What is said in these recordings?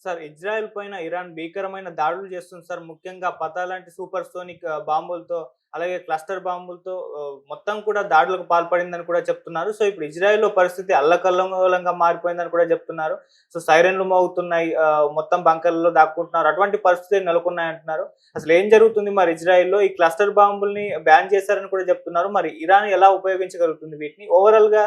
Sir Israel పైన Iran భీకరమైన దాడులు చేస్తుంది సార్. ముఖ్యంగా లాంటి సూపర్ సోనిక్ బాంబులతో, అలాగే క్లస్టర్ బాంబులతో మొత్తం కూడా దాడులకు పాల్పడిందని కూడా చెప్తున్నారు. సో, ఇప్పుడు ఇజ్రాయెల్‌లో పరిస్థితి అల్లకల్లోలంగా మారిపోయిందని కూడా చెప్తున్నారు. సో, సైరన్‌లు మోగుతున్నాయి. మొత్తం బంకర్‌లలో దాక్కుంటున్నారు. అటువంటి పరిస్థితులు నెలకొన్నాయంటున్నారు. అసలు ఏం జరుగుతుంది మరి ఇజ్రాయెల్‌లో? ఈ క్లస్టర్ బాంబుల్ని బ్యాన్ చేశారని కూడా చెప్తున్నారు. మరి ఇరాన్ ఎలా ఉపయోగించగలుగుతుంది వీటిని? ఓవరాల్‌గా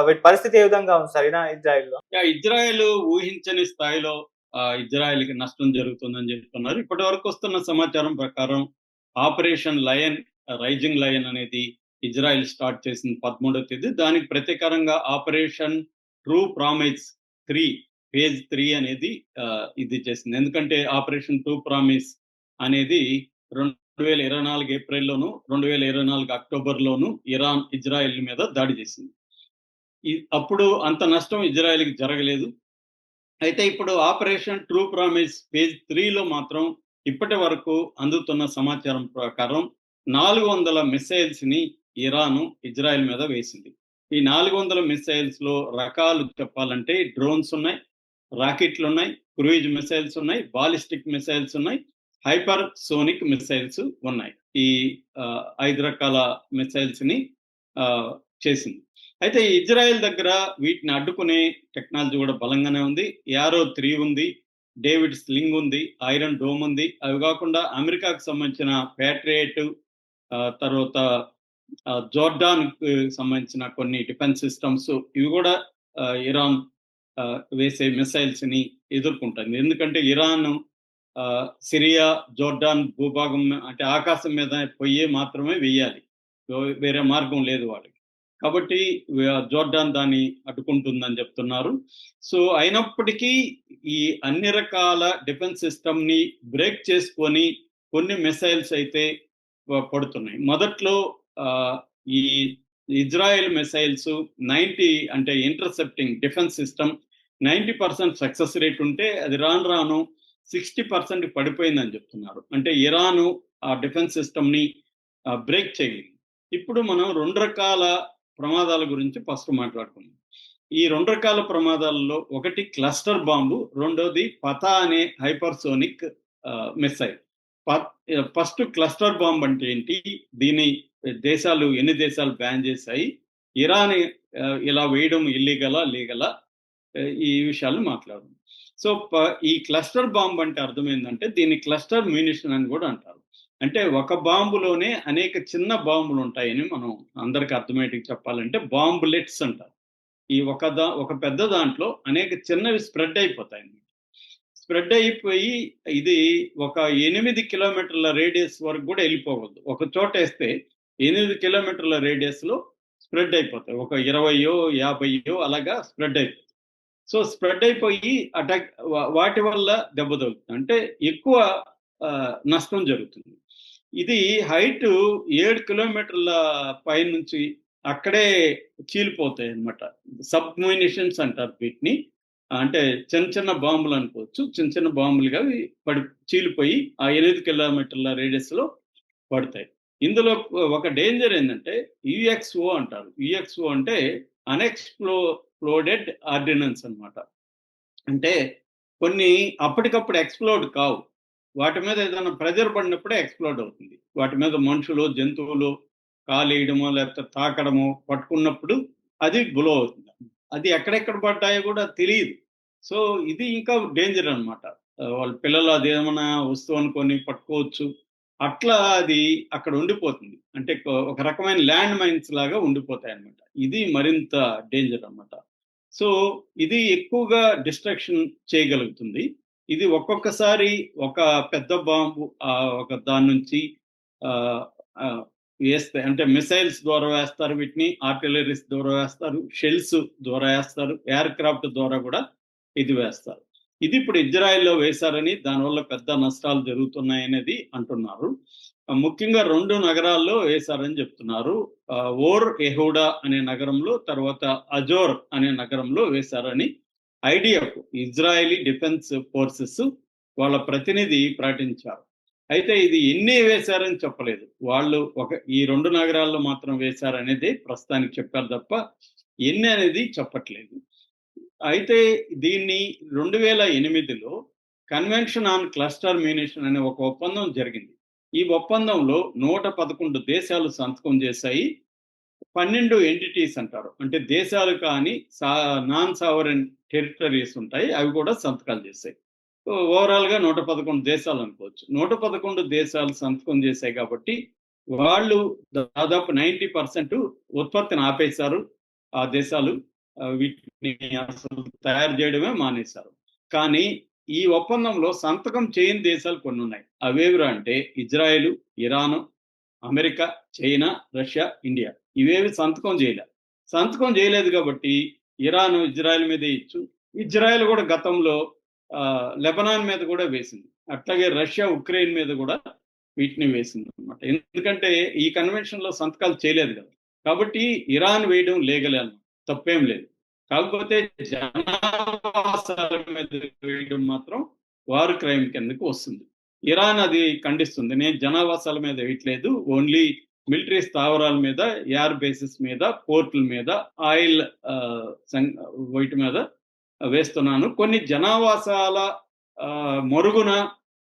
వీటి పరిస్థితి ఏ విధంగా ఉంది సార్ ఇజ్రాయెల్‌లో? ఇజ్రాయెల్ ఊహించని స్థాయిలో ఇజ్రాయెల్‌కి నష్టం జరుగుతుందని చెప్తున్నారు. ఇప్పటివరకు వస్తున్న సమాచారం ప్రకారం ఆపరేషన్ లయన్, రైజింగ్ లయన్ అనేది ఇజ్రాయెల్ స్టార్ట్ చేసింది 13వ తేదీ. దానికి ప్రతీకారంగా ఆపరేషన్ ట్రూ ప్రామిస్ 3 ఫేజ్ 3 అనేది ఇది చేసింది. ఎందుకంటే ఆపరేషన్ ట్రూ ప్రామిస్ అనేది 2024 ఏప్రిల్‌లోను, 2024 అక్టోబర్‌లోను ఇరాన్ ఇజ్రాయెల్ మీద దాడి చేసింది. అప్పుడు అంత నష్టం ఇజ్రాయెల్‌కి జరగలేదు. అయితే ఇప్పుడు ఆపరేషన్ ట్రూ ప్రామిస్ ఫేజ్ 3లో మాత్రం ఇప్పటి వరకు అందుతున్న సమాచారం ప్రకారం 400 మిసైల్స్‌ని ఇరాను ఇజ్రాయెల్ మీద వేసింది. ఈ 400 మిసైల్స్‌లో రకాలు చెప్పాలంటే డ్రోన్స్ ఉన్నాయి, రాకెట్లు ఉన్నాయి, క్రూయిజ్ మిసైల్స్ ఉన్నాయి, బాలిస్టిక్ మిసైల్స్ ఉన్నాయి, హైపర్ సోనిక్ మిసైల్స్ ఉన్నాయి. ఈ 5 రకాల మిసైల్స్‌ని చేసింది. అయితే ఇజ్రాయెల్ దగ్గర వీటిని అడ్డుకునే టెక్నాలజీ కూడా బలంగానే ఉంది. యారో 3 ఉంది, డేవిడ్ స్లింగ్ ఉంది, ఐరన్ డోమ్ ఉంది. అవి కాకుండా అమెరికాకు సంబంధించిన ప్యాట్రియేట్, తర్వాత జోర్డాన్‌కి సంబంధించిన కొన్ని డిఫెన్స్ సిస్టమ్స్ ఇవి కూడా ఇరాన్ వేసే మిసైల్స్‌ని ఎదుర్కొంటుంది. ఎందుకంటే ఇరాన్ సిరియా, జోర్డాన్ భూభాగం అంటే ఆకాశం మీద పొయ్యి మాత్రమే వెయ్యాలి. వేరే మార్గం లేదు వాళ్ళకి. కాబట్టి జోర్డాన్ దాన్ని అడ్డుకుంటుందని చెప్తున్నారు. సో అయినప్పటికీ ఈ అన్ని రకాల డిఫెన్స్ సిస్టమ్‌ని బ్రేక్ చేసుకొని కొన్ని మిసైల్స్ అయితే పడుతున్నాయి. మొదట్లో ఈ ఇజ్రాయెల్ మిసైల్స్ 90 అంటే ఇంటర్సెప్టింగ్ డిఫెన్స్ సిస్టమ్ 90% సక్సెస్ రేట్ ఉంటే అది రాను రాను 60% పడిపోయిందని చెప్తున్నారు. అంటే ఇరాను ఆ డిఫెన్స్ సిస్టమ్‌ని బ్రేక్ చేయలేదు. ఇప్పుడు మనం 2 రకాల ప్రమాదాల గురించి ఫస్ట్ మాట్లాడుకుందాం. ఈ 2 రకాల ప్రమాదాలలో ఒకటి క్లస్టర్ బాంబు, రెండోది పతా అనే hypersonic missile. First cluster bomb అంటే ఏంటి? దీని ఎన్ని దేశాలు బ్యాన్ చేశాయి? ఇరాన్ ఇలా వేయడం ఇల్లీగలా, లీగలా? ఈ విషయాలు మాట్లాడదాం. సో ఈ క్లస్టర్ బాంబ్ అంటే అర్థం ఏంటంటే దీన్ని క్లస్టర్ మ్యూనిషన్ అని కూడా అంటారు. అంటే ఒక బాంబులోనే అనేక చిన్న బాంబులు ఉంటాయని మనం అందరికి అర్థమయ్యేటికి చెప్పాలంటే బాంబులెట్స్ అంటారు. ఈ ఒక పెద్ద దాంట్లో అనేక చిన్నవి స్ప్రెడ్ అయిపోతాయి. స్ప్రెడ్ అయిపోయి ఇది ఒక 8 కిలోమీటర్ల రేడియస్ వరకు కూడా వెళ్ళిపోవద్దు. ఒక చోట వేస్తే 8 కిలోమీటర్ల రేడియస్‌లో స్ప్రెడ్ అయిపోతాయి. ఒక 20 50 అలాగా స్ప్రెడ్ అయిపోతాయి. సో స్ప్రెడ్ అయిపోయి వాటి వల్ల దెబ్బ తగులుతుంది. అంటే ఎక్కువ నష్టం జరుగుతుంది. ఇది హైట్ 7 కిలోమీటర్ల పైనుంచి అక్కడే చీలిపోతాయి అన్నమాట. సబ్ మ్యూనిషన్స్ అంటారు వీటిని. అంటే చిన్న చిన్న బాంబులు అనుకోవచ్చు. చిన్న చిన్న బాంబులుగా చీలిపోయి ఆ 8 కిలోమీటర్ల రేడియస్‌లో పడతాయి. ఇందులో ఒక డేంజర్ ఏంటంటే యూఎక్స్ఓ అంటారు. యూఎక్స్ఓ అంటే అన్‌ఎక్స్‌ప్లోడెడ్ ఆర్డినెన్స్ అన్నమాట. అంటే కొన్ని అప్పటికప్పుడు ఎక్స్‌ప్లోడ్ కావు. వాటి మీద ఏదైనా ప్రెషర్ పడినప్పుడే ఎక్స్‌ప్లోడ్ అవుతుంది. వాటి మీద మనుషులు, జంతువులు కాలేయడమో, లేకపోతే తాకడమో, పట్టుకున్నప్పుడు అది బ్లో అవుతుంది. అది ఎక్కడెక్కడ పడ్డాయో కూడా తెలీదు. సో ఇది ఇంకా డేంజర్ అన్నమాట. వాళ్ళ పిల్లలు అదేమన్నా వస్తువు అనుకోని పట్టుకోవచ్చు. అట్లా అది అక్కడ ఉండిపోతుంది. అంటే ఒక రకమైన ల్యాండ్ మైన్స్ లాగా ఉండిపోతాయన్నమాట. ఇది మరింత డేంజర్ అన్నమాట. సో ఇది ఎక్కువగా డిస్ట్రక్షన్ చేయగలుగుతుంది. ఇది ఒక్కొక్కసారి ఒక పెద్ద బాంబు ఒక దాని నుంచి వేస్తాయి. అంటే మిసైల్స్ ద్వారా వేస్తారు వీటిని, ఆర్టిలరీస్ ద్వారా వేస్తారు, షెల్స్ ద్వారా వేస్తారు, ఎయిర్ క్రాఫ్ట్ ద్వారా కూడా ఇది వేస్తారు. ఇది ఇప్పుడు ఇజ్రాయెల్‌లో వేశారని దానివల్ల పెద్ద నష్టాలు జరుగుతున్నాయనేది అంటున్నారు. ముఖ్యంగా 2 నగరాల్లో వేశారని చెప్తున్నారు. ఓర్ ఎహూడా అనే నగరంలో, తర్వాత అజోర్ అనే నగరంలో వేశారని ఐడిఎఫ్ ఇజ్రాయెలీ డిఫెన్స్ ఫోర్సెస్ వాళ్ళ ప్రతినిధి ప్రకటించారు. అయితే ఇది ఎన్ని వేశారని చెప్పలేదు. వాళ్ళు ఈ 2 నగరాల్లో మాత్రం వేశారనేది ప్రస్తుతానికి చెప్పారు తప్ప ఎన్ని అనేది చెప్పట్లేదు. అయితే దీన్ని 2008లో కన్వెన్షన్ ఆన్ క్లస్టర్ మ్యూనిషన్ అనే ఒక ఒప్పందం జరిగింది. ఈ ఒప్పందంలో 111 దేశాలు సంతకం చేశాయి. 12 ఎంటిటీస్ అంటారు, అంటే దేశాలు కానీ నాన్ సావరెన్ టెరిటరీస్ ఉంటాయి, అవి కూడా సంతకాలు చేశాయి. ఓవరాల్ గా 111 దేశాలు అనుకోవచ్చు. 111 దేశాలు సంతకం చేశాయి కాబట్టి వాళ్ళు దాదాపు 90% ఉత్పత్తిని ఆపేశారు. ఆ దేశాలు వీటిని అసలు తయారు చేయడమే మానేశారు. కానీ ఈ ఒప్పందంలో సంతకం చేయని దేశాలు కొన్ని ఉన్నాయి. అవేవిరా అంటే Israel, Iran, America, China, Russia, India. ఇవేవి సంతకం చేయలేదు కాబట్టి ఇరాన్ ఇజ్రాయెల్ మీద ఇచ్చు. ఇజ్రాయెల్ కూడా గతంలో లెబనాన్ మీద కూడా వేసింది. అట్లాగే రష్యా ఉక్రెయిన్ మీద కూడా వీటిని వేసింది అనమాట. ఎందుకంటే ఈ కన్వెన్షన్ లో సంతకాలు చేయలేదు కదా, కాబట్టి ఇరాన్ వేయడం లీగల్ అన్నమాట, తప్పేం లేదు. కాకపోతే జనావాసాల మీద వేయడం మాత్రం వార్ క్రైమ్ కిందకు వస్తుంది. ఇరాన్ అది ఖండిస్తుంది. నేను జనావాసాల మీద వేయట్లేదు, ఓన్లీ మిలిటరీ స్థావరాల మీద, ఎయిర్ బేసిస్ మీద, పోర్టుల మీద, ఆయిల్ వీటి మీద వేస్తున్నాను. కొన్ని జనావాసాల మరుగున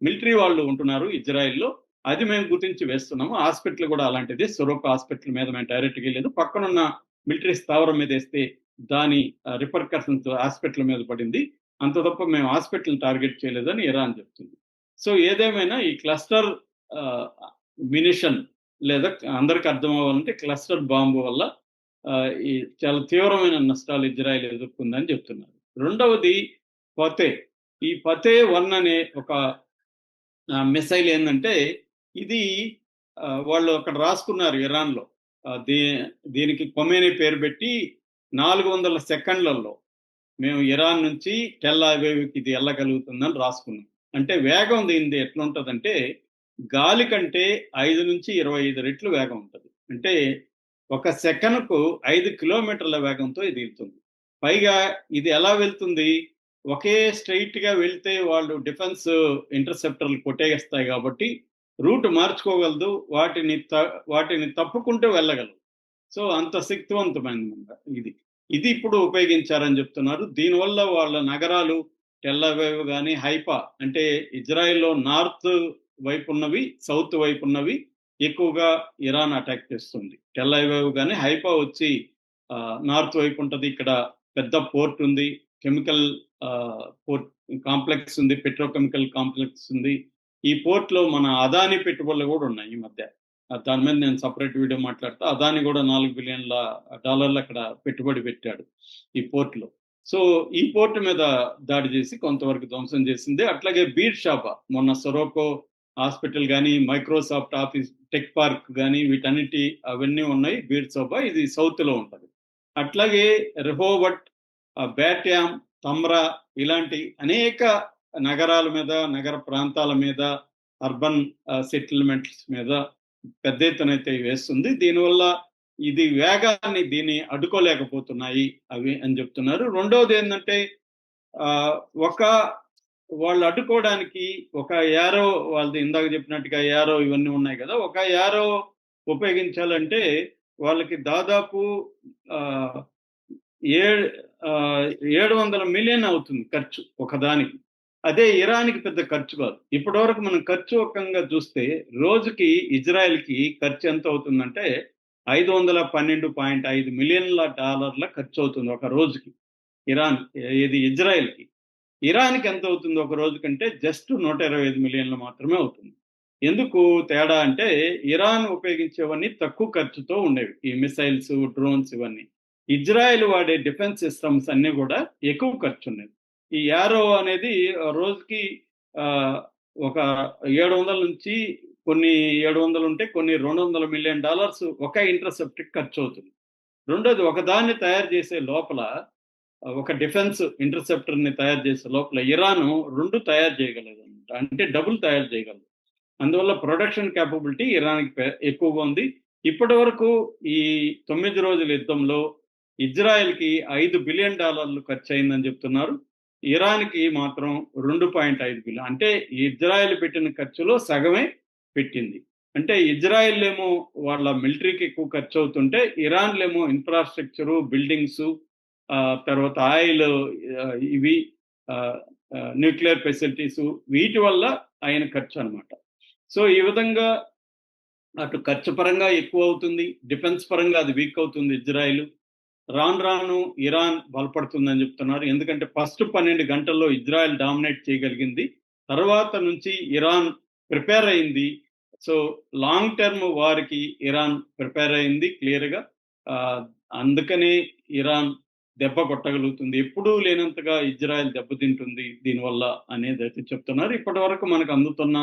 మిలిటరీ వాళ్ళు ఉంటున్నారు ఇజ్రాయెల్లో, అది మేము గుర్తించి వేస్తున్నాము. హాస్పిటల్ కూడా అలాంటిది. సొరోకా హాస్పిటల్ మీద మేము డైరెక్ట్గా వెళ్ళలేదు, పక్కనున్న మిలిటరీ స్థావరం మీద వేస్తే దాని రిపర్కషన్స్ హాస్పిటల్ మీద పడింది. అంత తప్ప మేము హాస్పిటల్ టార్గెట్ చేయలేదని ఇరాన్ చెప్తుంది. సో ఏదేమైనా ఈ క్లస్టర్ మినిషన్, లేదా అందరికి అర్థం అవ్వాలంటే క్లస్టర్ బాంబు వల్ల ఈ చాలా తీవ్రమైన నష్టాలు ఇజ్రాయెల్ ఎదుర్కొందని చెప్తున్నారు. రెండవది ఫతే. ఈ ఫతే 1 అనే ఒక మిసైల్ ఏంటంటే, ఇది వాళ్ళు అక్కడ రాసుకున్నారు ఇరాన్లో. దీనికి కొమేని పేరు పెట్టి 400 సెకండ్లలో మేము ఇరాన్ నుంచి టెల్ అవీవ్కి ఇది వెళ్ళగలుగుతుందని రాసుకున్నాం. అంటే వేగం దీనిది ఎట్లా ఉంటుందంటే, గాలి కంటే 5 నుంచి 25 రెట్లు వేగం ఉంటుంది. అంటే ఒక సెకనుకు 5 కిలోమీటర్ల వేగంతో ఇది వెళ్తుంది. పైగా ఇది ఎలా వెళ్తుంది, ఒకే స్ట్రైట్ గా వెళ్తే వాళ్ళు డిఫెన్స్ ఇంటర్సెప్టర్లు కొట్టేస్తాయి కాబట్టి రూట్ మార్చుకోగలదు, వాటిని తప్పుకుంటూ వెళ్ళగలదు. సో అంత శక్తివంతమైన ఇది ఇప్పుడు ఉపయోగించారని చెప్తున్నారు. దీనివల్ల వాళ్ళ నగరాలు టెల్ అవీవ్ కానీ, హైఫా అంటే ఇజ్రాయెల్లో నార్త్ వైపు ఉన్నవి, సౌత్ వైపు ఉన్నవి ఎక్కువగా ఇరాన్ అటాక్ చేస్తుంది. టెల్ అవీవ్ కానీ, హైఫా వచ్చి నార్త్ వైపు ఉంటుంది. ఇక్కడ పెద్ద పోర్ట్ ఉంది, కెమికల్ పోర్ట్ కాంప్లెక్స్ ఉంది, పెట్రోకెమికల్ కాంప్లెక్స్ ఉంది. ఈ పోర్ట్ లో మన అదాని పెట్టుబడులు కూడా ఉన్నాయి ఈ మధ్య. దాని మీద నేను సపరేట్ వీడియో మాట్లాడతా. అదాని కూడా $4 బిలియన్ల అక్కడ పెట్టుబడి పెట్టాడు ఈ పోర్ట్ లో. సో ఈ పోర్ట్ మీద దాడి చేసి కొంతవరకు ధ్వంసం చేసింది. అట్లాగే బీర్ షాపా, మొన్న సొరోకో హాస్పిటల్ కానీ, మైక్రోసాఫ్ట్ ఆఫీస్, టెక్ పార్క్ కానీ, వీటన్నిటి అవన్నీ ఉన్నాయి. బీర్ షాపా ఇది సౌత్ లో ఉంటుంది. అట్లాగే రెహోవట్, బ్యాట్యామ్, తమ్రా ఇలాంటి అనేక నగరాల మీద, నగర ప్రాంతాల మీద, అర్బన్ సెటిల్మెంట్స్ మీద పెద్ద ఎత్తునైతే వేస్తుంది. దీనివల్ల ఇది వేగాన్ని దీన్ని అడ్డుకోలేకపోతున్నాయి అవి అని చెప్తున్నారు. రెండవది ఏంటంటే, వాళ్ళు అడ్డుకోవడానికి ఒక యారో, వాళ్ళది ఇందాక చెప్పినట్టుగా యారో ఇవన్నీ ఉన్నాయి కదా, ఒక యారో ఉపయోగించాలంటే వాళ్ళకి దాదాపు 700 మిలియన్ అవుతుంది ఖర్చు ఒకదానికి. అదే ఇరాన్కి పెద్ద ఖర్చు కాదు. ఇప్పటివరకు మనం ఖర్చు ఒకంగా చూస్తే రోజుకి ఇజ్రాయెల్కి ఖర్చు ఎంత అవుతుందంటే $512.5 మిలియన్ల ఖర్చు అవుతుంది ఒక రోజుకి ఇది ఇజ్రాయెల్కి. ఇరాన్కి ఎంత అవుతుంది ఒక రోజు కంటే జస్ట్ 125 మిలియన్లు మాత్రమే అవుతుంది. ఎందుకు తేడా అంటే, ఇరాన్ ఉపయోగించేవన్నీ తక్కువ ఖర్చుతో ఉండేవి, ఈ మిసైల్స్, డ్రోన్స్ ఇవన్నీ. ఇజ్రాయెల్ వాడే డిఫెన్స్ సిస్టమ్స్ అన్ని కూడా ఎక్కువ ఖర్చు ఉండేది. ఈ యారో అనేది రోజుకి ఒక 700 నుంచి, కొన్ని 700 ఉంటే కొన్ని $200 మిలియన్ ఒక ఇంటర్సెప్ట్ ఖర్చు అవుతుంది. రెండోది, ఒకదాన్ని తయారు చేసే లోపల, ఒక డిఫెన్స్ ఇంటర్సెప్టర్ ని తయారు చేసే లోపల ఇరాన్ 2 తయారు చేయగలదు అనమాట, అంటే డబుల్ తయారు చేయగలదు. అందువల్ల ప్రొడక్షన్ క్యాపబిలిటీ ఇరాన్కి ఎక్కువగా ఉంది. ఇప్పటి వరకు ఈ 9 రోజుల యుద్ధంలో ఇజ్రాయెల్కి $5 బిలియన్ ఖర్చు అయిందని చెప్తున్నారు. ఇరాన్కి మాత్రం 2.5 బిలియన్, అంటే ఇజ్రాయెల్ పెట్టిన ఖర్చులో సగమే పెట్టింది. అంటే ఇజ్రాయెల్ ఏమో వాళ్ళ మిలిటరీకి ఎక్కువ ఖర్చు అవుతుంటే, ఇరాన్లేమో ఇన్ఫ్రాస్ట్రక్చరు, బిల్డింగ్స్, తర్వాత ఆయిల్, ఇవి న్యూక్లియర్ ఫెసిలిటీస్, వీటి వల్ల ఆయన ఖర్చు అన్నమాట. సో ఈ విధంగా అటు ఖర్చు పరంగా ఎక్కువ అవుతుంది, డిఫెన్స్ పరంగా అది వీక్ అవుతుంది ఇజ్రాయిల్. రాను రాను ఇరాన్ బలపడుతుందని చెప్తున్నారు. ఎందుకంటే ఫస్ట్ 12 గంటల్లో ఇజ్రాయెల్ డామినేట్ చేయగలిగింది. తర్వాత నుంచి ఇరాన్ ప్రిపేర్ అయింది. సో లాంగ్ టర్మ్ వార్‌కి ఇరాన్ ప్రిపేర్ అయింది క్లియర్‌గా. అందుకనే ఇరాన్ దెబ్బ కొట్టగలుగుతుంది. ఎప్పుడూ లేనంతగా ఇజ్రాయెల్ దెబ్బతింటుంది దీనివల్ల అనేదైతే చెప్తున్నారు. ఇప్పటివరకు మనకు అందుతున్న